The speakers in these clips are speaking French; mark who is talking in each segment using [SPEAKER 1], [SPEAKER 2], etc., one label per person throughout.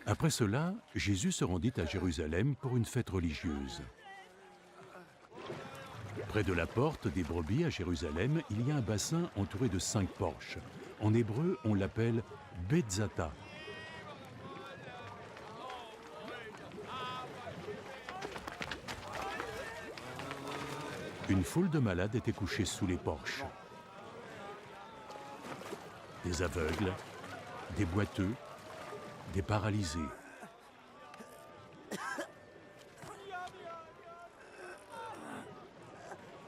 [SPEAKER 1] Après cela, Jésus se rendit à Jérusalem pour une fête religieuse. Près de la porte des brebis à Jérusalem, il y a un bassin entouré de 5 porches. En hébreu, on l'appelle Betzata. Une foule de malades était couchée sous les porches. Des aveugles, des boiteux, des paralysés.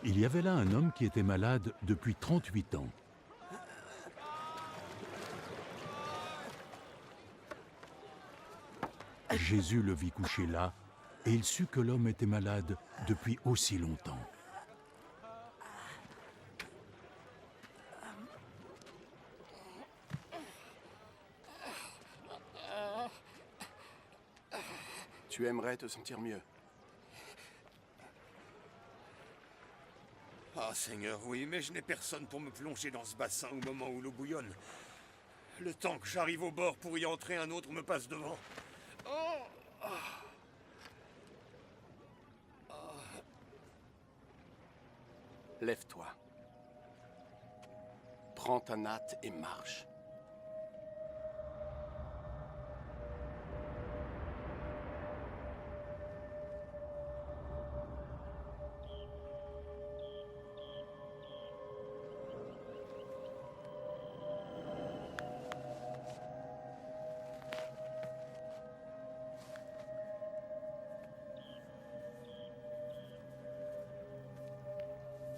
[SPEAKER 1] Il y avait là un homme qui était malade depuis 38 ans. Jésus le vit couché là, et il sut que l'homme était malade depuis aussi longtemps.
[SPEAKER 2] Tu aimerais te sentir mieux.
[SPEAKER 3] Ah, Seigneur, oui, mais je n'ai personne pour me plonger dans ce bassin au moment où l'eau bouillonne. Le temps que j'arrive au bord pour y entrer, un autre me passe devant. Oh.
[SPEAKER 2] Lève-toi. Prends ta natte et marche.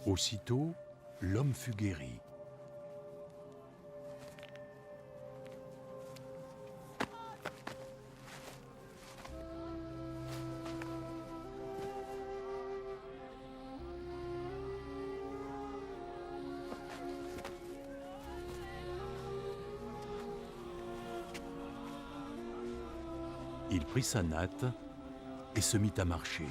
[SPEAKER 1] Aussitôt, l'homme fut guéri. Il prit sa natte et se mit à marcher.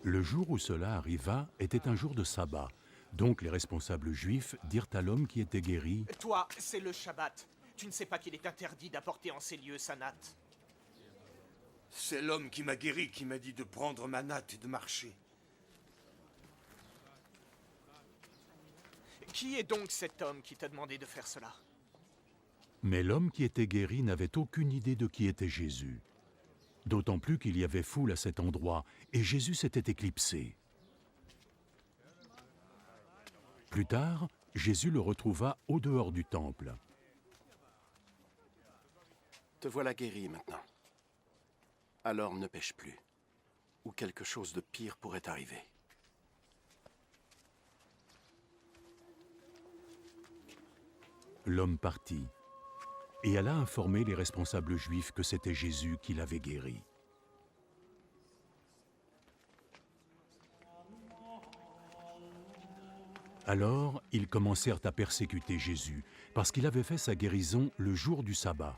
[SPEAKER 1] Le jour où cela arriva était un jour de sabbat. Donc les responsables juifs dirent à l'homme qui était guéri «
[SPEAKER 4] Toi, c'est le Shabbat. Tu ne sais pas qu'il est interdit d'apporter en ces lieux sa natte.
[SPEAKER 3] C'est l'homme qui m'a guéri qui m'a dit de prendre ma natte et de marcher.
[SPEAKER 4] Qui est donc cet homme qui t'a demandé de faire cela? »
[SPEAKER 1] Mais l'homme qui était guéri n'avait aucune idée de qui était Jésus. D'autant plus qu'il y avait foule à cet endroit, et Jésus s'était éclipsé. Plus tard, Jésus le retrouva au dehors du temple.
[SPEAKER 2] Te voilà guéri maintenant. Alors ne pêche plus, ou quelque chose de pire pourrait arriver.
[SPEAKER 1] L'homme partit et alla informer les responsables juifs que c'était Jésus qui l'avait guéri. Alors, ils commencèrent à persécuter Jésus, parce qu'il avait fait sa guérison le jour du sabbat.